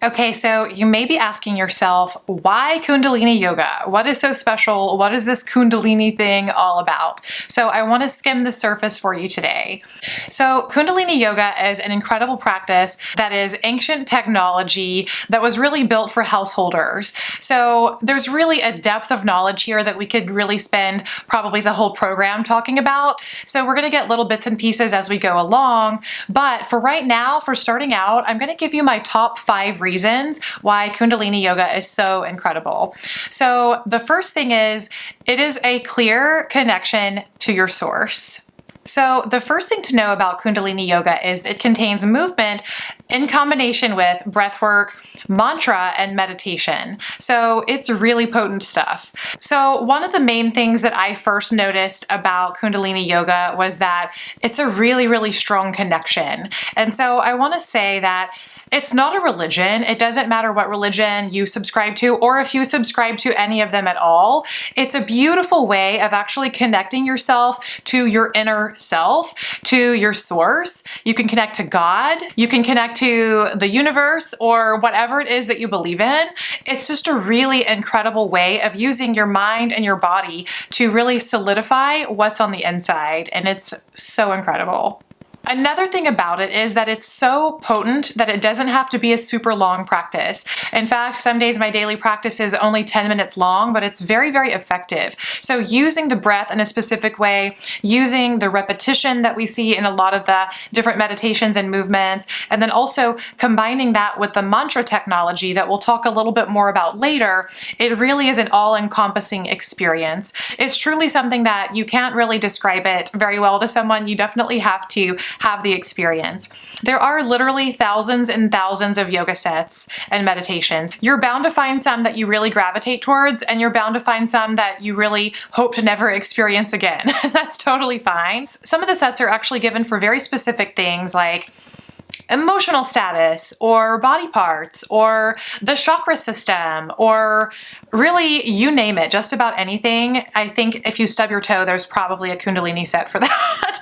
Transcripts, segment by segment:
Okay, so you may be asking yourself, why Kundalini Yoga? What is so special? What is this Kundalini thing all about? So I want to skim the surface for you today. So Kundalini Yoga is an incredible practice that is ancient technology that was really built for householders. So there's really a depth of knowledge here that we could really spend probably the whole program talking about. So we're going to get little bits and pieces as we go along. But for right now, for starting out, I'm going to give you my top 5 reasons why Kundalini Yoga is so incredible. So the first thing is, it is a clear connection to your source. So the first thing to know about Kundalini Yoga is it contains movement in combination with breathwork, mantra, and meditation. So it's really potent stuff. So one of the main things that I first noticed about Kundalini Yoga was that it's a really, really strong connection. And so I want to say that it's not a religion. It doesn't matter what religion you subscribe to or if you subscribe to any of them at all. It's a beautiful way of actually connecting yourself to your inner self, to your source. You can connect to God. You can connect to the universe or whatever it is that you believe in. It's just a really incredible way of using your mind and your body to really solidify what's on the inside. And it's so incredible. Another thing about it is that it's so potent that it doesn't have to be a super long practice. In fact, some days my daily practice is only 10 minutes long, but it's very, very effective. So using the breath in a specific way, using the repetition that we see in a lot of the different meditations and movements, and then also combining that with the mantra technology that we'll talk a little bit more about later, it really is an all-encompassing experience. It's truly something that you can't really describe it very well to someone. You definitely have to have the experience. There are literally thousands and thousands of yoga sets and meditations. You're bound to find some that you really gravitate towards, and you're bound to find some that you really hope to never experience again. That's totally fine. Some of the sets are actually given for very specific things like emotional status or body parts or the chakra system or really you name it, just about anything. I think if you stub your toe, there's probably a Kundalini set for that.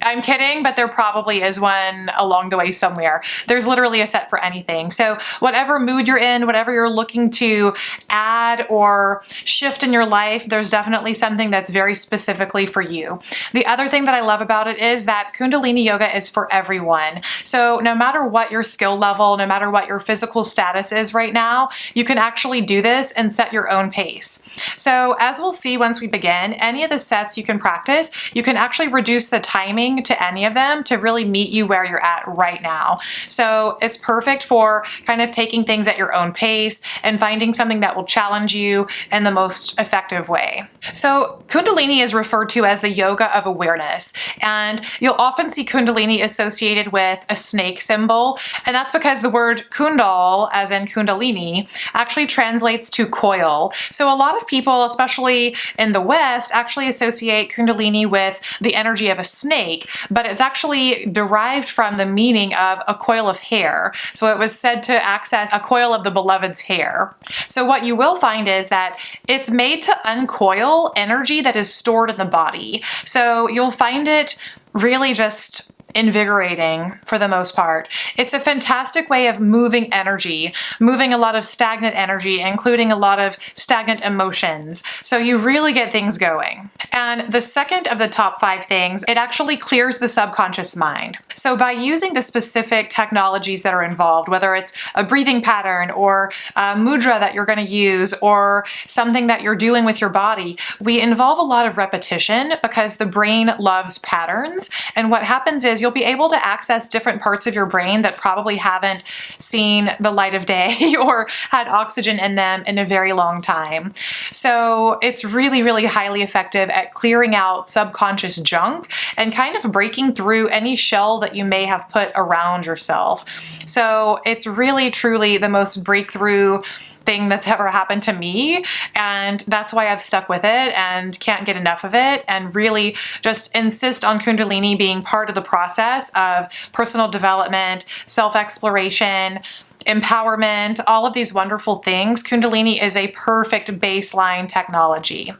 I'm kidding, but there probably is one along the way somewhere. There's literally a set for anything. So whatever mood you're in, whatever you're looking to add or shift in your life, there's definitely something that's very specifically for you. The other thing that I love about it is that Kundalini Yoga is for everyone. So no matter what your skill level, no matter what your physical status is right now, you can actually do this and set your own pace. So as we'll see once we begin, any of the sets you can practice, you can actually reduce the timing to any of them to really meet you where you're at right now. So it's perfect for kind of taking things at your own pace and finding something that will challenge you in the most effective way. So Kundalini is referred to as the yoga of awareness, and you'll often see Kundalini associated with a snake symbol, and that's because the word kundal, as in Kundalini, actually translates to coil. So a lot of people, especially in the West, actually associate Kundalini with the energy of a snake, but it's actually derived from the meaning of a coil of hair. So it was said to access a coil of the beloved's hair. So what you will find is that it's made to uncoil energy that is stored in the body. So you'll find it really just invigorating for the most part. It's a fantastic way of moving energy, moving a lot of stagnant energy, including a lot of stagnant emotions. So you really get things going. And the second of the top 5 things, it actually clears the subconscious mind. So by using the specific technologies that are involved, whether it's a breathing pattern or a mudra that you're going to use or something that you're doing with your body, we involve a lot of repetition because the brain loves patterns. And what happens is you'll be able to access different parts of your brain that probably haven't seen the light of day or had oxygen in them in a very long time. So it's really, really highly effective at clearing out subconscious junk and kind of breaking through any shell that you may have put around yourself. So it's really, truly the most breakthrough thing that's ever happened to me, and that's why I've stuck with it and can't get enough of it, and really just insist on Kundalini being part of the process of personal development, self-exploration, empowerment, all of these wonderful things. Kundalini is a perfect baseline technology.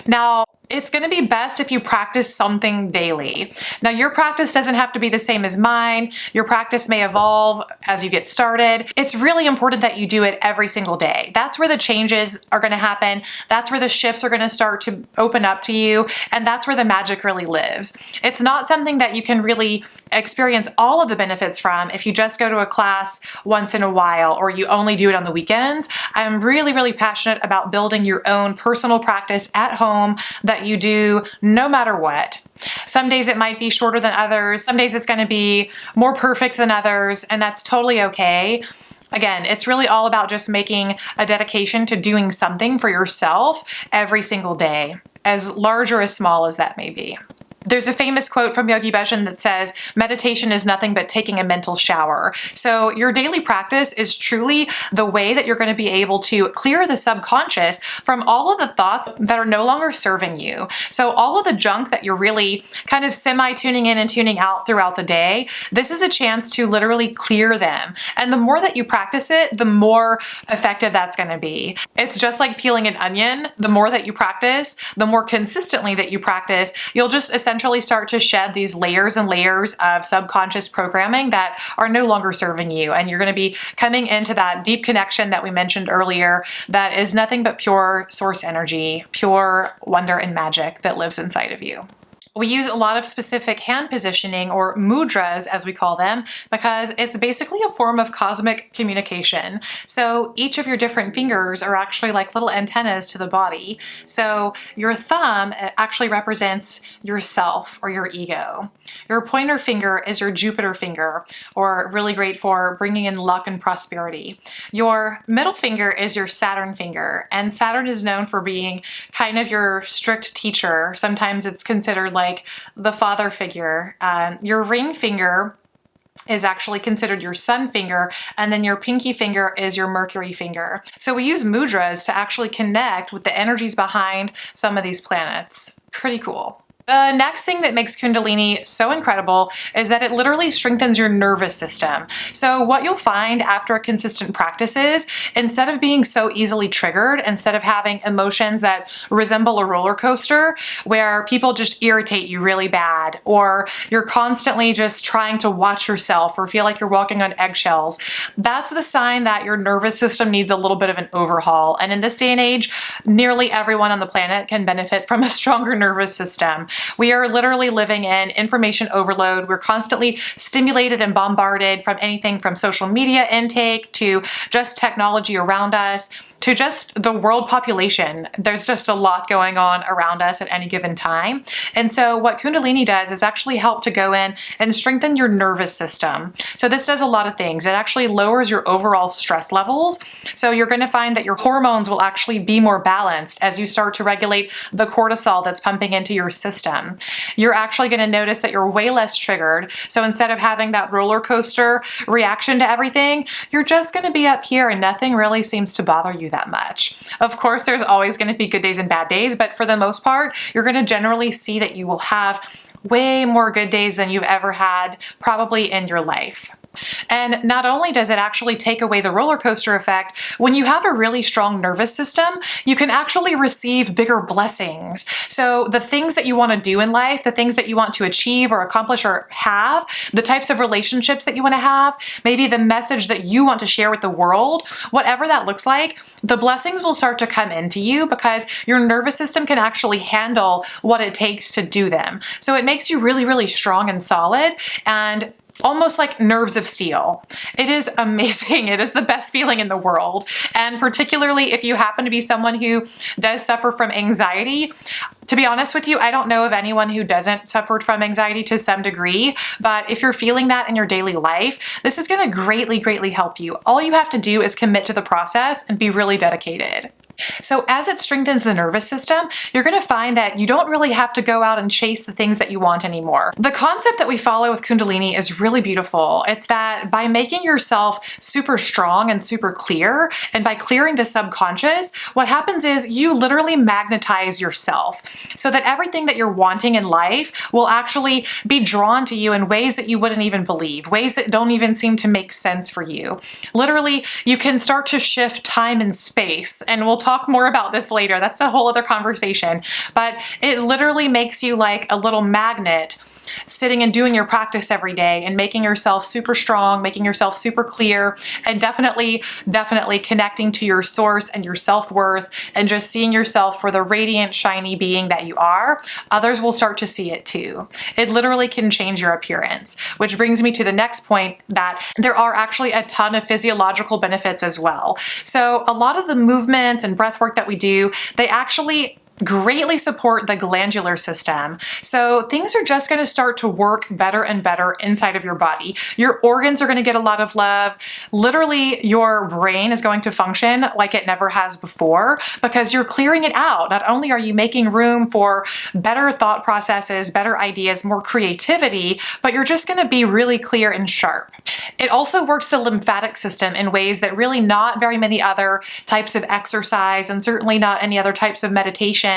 Now, It's going to be best if you practice something daily. Now, your practice doesn't have to be the same as mine. Your practice may evolve as you get started. It's really important that you do it every single day. That's where the changes are going to happen. That's where the shifts are going to start to open up to you. And that's where the magic really lives. It's not something that you can really experience all of the benefits from if you just go to a class once in a while or you only do it on the weekends. I'm really, really passionate about building your own personal practice at home that you do no matter what. Some days it might be shorter than others. Some days it's going to be more perfect than others, and that's totally okay. Again, it's really all about just making a dedication to doing something for yourself every single day, as large or as small as that may be. There's a famous quote from Yogi Bhajan that says, meditation is nothing but taking a mental shower. So your daily practice is truly the way that you're going to be able to clear the subconscious from all of the thoughts that are no longer serving you. So all of the junk that you're really kind of semi-tuning in and tuning out throughout the day, this is a chance to literally clear them. And the more that you practice it, the more effective that's going to be. It's just like peeling an onion. The more that you practice, the more consistently that you practice, you'll just essentially start to shed these layers and layers of subconscious programming that are no longer serving you. And you're going to be coming into that deep connection that we mentioned earlier that is nothing but pure source energy, pure wonder and magic that lives inside of you. We use a lot of specific hand positioning, or mudras as we call them, because it's basically a form of cosmic communication. So each of your different fingers are actually like little antennas to the body. So your thumb actually represents yourself or your ego. Your pointer finger is your Jupiter finger, or really great for bringing in luck and prosperity. Your middle finger is your Saturn finger, and Saturn is known for being kind of your strict teacher. Sometimes it's considered like the father figure. Your ring finger is actually considered your sun finger, and then your pinky finger is your Mercury finger. So we use mudras to actually connect with the energies behind some of these planets. Pretty cool. The next thing that makes Kundalini so incredible is that it literally strengthens your nervous system. So what you'll find after consistent practices, instead of being so easily triggered, instead of having emotions that resemble a roller coaster where people just irritate you really bad, or you're constantly just trying to watch yourself or feel like you're walking on eggshells, that's the sign that your nervous system needs a little bit of an overhaul. And in this day and age, nearly everyone on the planet can benefit from a stronger nervous system. We are literally living in information overload. We're constantly stimulated and bombarded from anything from social media intake to just technology around us to just the world population. There's just a lot going on around us at any given time. And so what Kundalini does is actually help to go in and strengthen your nervous system. So this does a lot of things. It actually lowers your overall stress levels. So you're going to find that your hormones will actually be more balanced as you start to regulate the cortisol that's pumping into your system. You're actually going to notice that you're way less triggered. So instead of having that roller coaster reaction to everything, you're just going to be up here and nothing really seems to bother you that much. Of course, there's always going to be good days and bad days, but for the most part, you're going to generally see that you will have way more good days than you've ever had probably in your life. And not only does it actually take away the roller coaster effect, when you have a really strong nervous system, you can actually receive bigger blessings. So the things that you want to do in life, the things that you want to achieve or accomplish or have, the types of relationships that you want to have, maybe the message that you want to share with the world, whatever that looks like, the blessings will start to come into you because your nervous system can actually handle what it takes to do them. So it makes you really, really strong and solid and almost like nerves of steel. It is amazing. It is the best feeling in the world. And particularly if you happen to be someone who does suffer from anxiety, to be honest with you, I don't know of anyone who doesn't suffer from anxiety to some degree, but if you're feeling that in your daily life, this is going to greatly, greatly help you. All you have to do is commit to the process and be really dedicated. So as it strengthens the nervous system, you're going to find that you don't really have to go out and chase the things that you want anymore. The concept that we follow with Kundalini is really beautiful. It's that by making yourself super strong and super clear, and by clearing the subconscious, what happens is you literally magnetize yourself so that everything that you're wanting in life will actually be drawn to you in ways that you wouldn't even believe, ways that don't even seem to make sense for you. Literally, you can start to shift time and space, and we'll talk talk more about this later. That's a whole other conversation. But it literally makes you like a little magnet, sitting and doing your practice every day and making yourself super strong, making yourself super clear, and definitely connecting to your source and your self-worth, and just seeing yourself for the radiant, shiny being that you are. Others will start to see it too. It literally can change your appearance, which brings me to the next point, that there are actually a ton of physiological benefits as well. So a lot of the movements and breath work that we do, they actually greatly support the glandular system. So things are just going to start to work better and better inside of your body. Your organs are going to get a lot of love. Literally, your brain is going to function like it never has before, because you're clearing it out. Not only are you making room for better thought processes, better ideas, more creativity, but you're just going to be really clear and sharp. It also works the lymphatic system in ways that really not very many other types of exercise, and certainly not any other types of meditation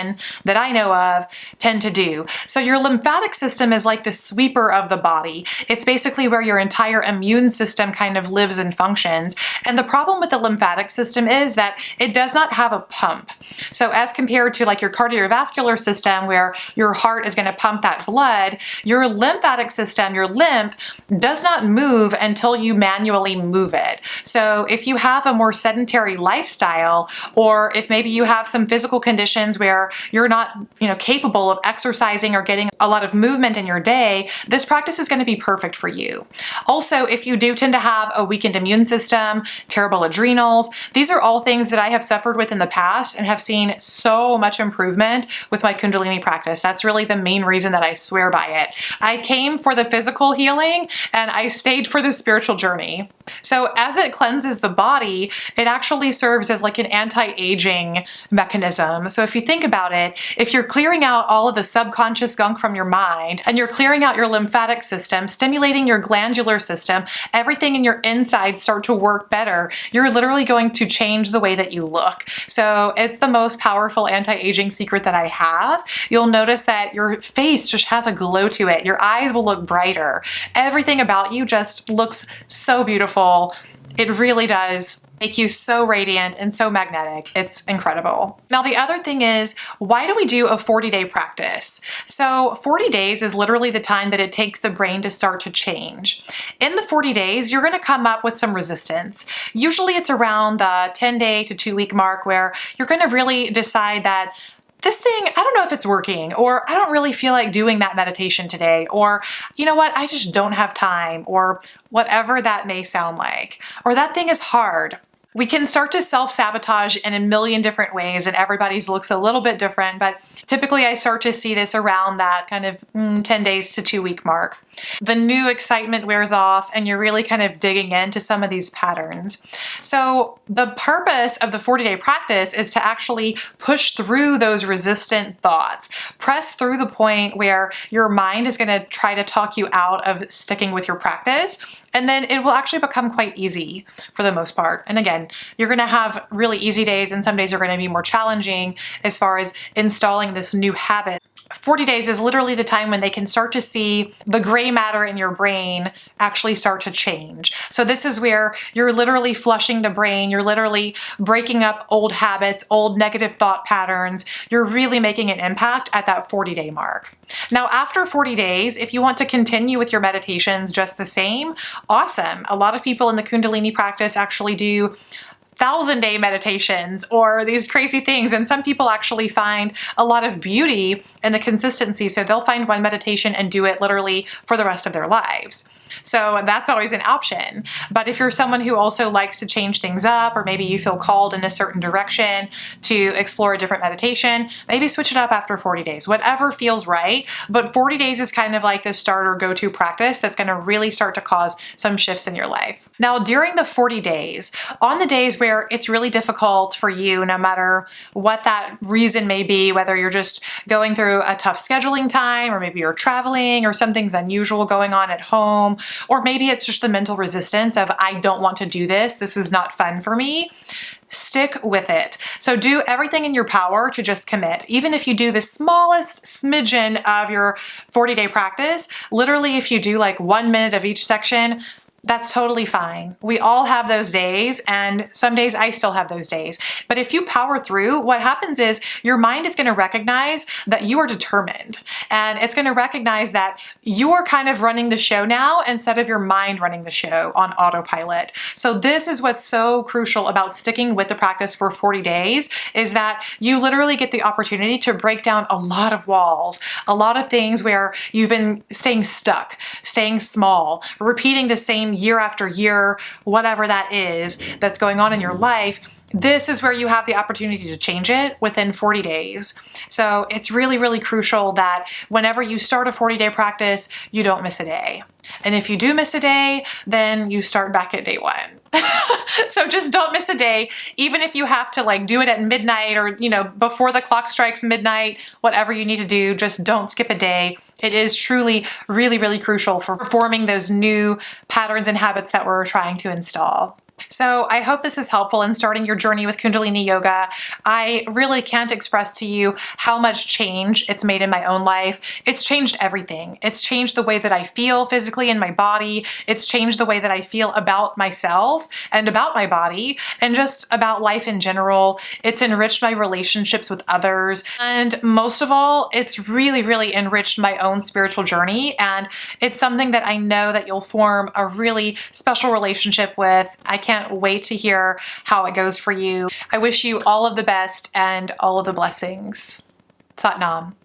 that I know of, tend to do. So your lymphatic system is like the sweeper of the body. It's basically where your entire immune system kind of lives and functions. And the problem with the lymphatic system is that it does not have a pump. So as compared to like your cardiovascular system, where your heart is going to pump that blood, your lymphatic system, your lymph, does not move until you manually move it. So if you have a more sedentary lifestyle, or if maybe you have some physical conditions where you're not, capable of exercising or getting a lot of movement in your day, this practice is going to be perfect for you. Also, if you do tend to have a weakened immune system, terrible adrenals, these are all things that I have suffered with in the past and have seen so much improvement with my Kundalini practice. That's really the main reason that I swear by it. I came for the physical healing and I stayed for the spiritual journey. So as it cleanses the body, it actually serves as like an anti-aging mechanism. So if you think about it, if you're clearing out all of the subconscious gunk from your mind, and you're clearing out your lymphatic system, stimulating your glandular system, everything in your insides start to work better. You're literally going to change the way that you look. So it's the most powerful anti-aging secret that I have. You'll notice that your face just has a glow to it. Your eyes will look brighter. Everything about you just looks so beautiful. It really does make you so radiant and so magnetic. It's incredible. Now, the other thing is, why do we do a 40-day practice? So 40 days is literally the time that it takes the brain to start to change. In the 40 days, you're going to come up with some resistance. Usually it's around the 10-day to 2-week mark where you're going to really decide that this thing, I don't know if it's working, or I don't really feel like doing that meditation today, or you know what, I just don't have time, or whatever that may sound like, or that thing is hard. We can start to self-sabotage in a million different ways, and everybody's looks a little bit different, but typically I start to see this around that kind of 10 days to 2-week mark. The new excitement wears off and you're really kind of digging into some of these patterns. So the purpose of the 40-day practice is to actually push through those resistant thoughts. Press through the point where your mind is going to try to talk you out of sticking with your practice, and then it will actually become quite easy for the most part. And again, you're going to have really easy days, and some days are going to be more challenging as far as installing this new habit. 40 days is literally the time when they can start to see the gray matter in your brain actually start to change. So this is where you're literally flushing the brain, you're literally breaking up old habits, old negative thought patterns. You're really making an impact at that 40-day mark. Now, after 40 days, if you want to continue with your meditations just the same, awesome. A lot of people in the Kundalini practice actually do 1,000-day meditations or these crazy things. And some people actually find a lot of beauty in the consistency. So they'll find one meditation and do it literally for the rest of their lives. So that's always an option. But if you're someone who also likes to change things up, or maybe you feel called in a certain direction to explore a different meditation, maybe switch it up after 40 days, whatever feels right. But 40 days is kind of like the starter go-to practice that's going to really start to cause some shifts in your life. Now, during the 40 days, on the days where it's really difficult for you, no matter what that reason may be, whether you're just going through a tough scheduling time, or maybe you're traveling, or something's unusual going on at home, or maybe it's just the mental resistance of, I don't want to do this. This is not fun for me. Stick with it. So do everything in your power to just commit. Even if you do the smallest smidgen of your 40-day practice, literally if you do like 1 minute of each section, That's totally fine. We all have those days, and some days I still have those days. But if you power through, what happens is your mind is going to recognize that you are determined, and it's going to recognize that you're kind of running the show now instead of your mind running the show on autopilot. So this is what's so crucial about sticking with the practice for 40 days is that you literally get the opportunity to break down a lot of walls, a lot of things where you've been staying stuck, staying small, repeating the same year after year, whatever that is that's going on in your life. This is where you have the opportunity to change it within 40 days. So it's really, really crucial that whenever you start a 40-day practice, you don't miss a day. And if you do miss a day, then you start back at day one. So just don't miss a day, even if you have to like do it at midnight or, before the clock strikes midnight, whatever you need to do, just don't skip a day. It is truly really, really crucial for forming those new patterns and habits that we're trying to install. So I hope this is helpful in starting your journey with Kundalini Yoga. I really can't express to you how much change it's made in my own life. It's changed everything. It's changed the way that I feel physically in my body. It's changed the way that I feel about myself and about my body and just about life in general. It's enriched my relationships with others. And most of all, it's really, really enriched my own spiritual journey. And it's something that I know that you'll form a really special relationship with. I can't wait to hear how it goes for you. I wish you all of the best and all of the blessings. Sat Nam.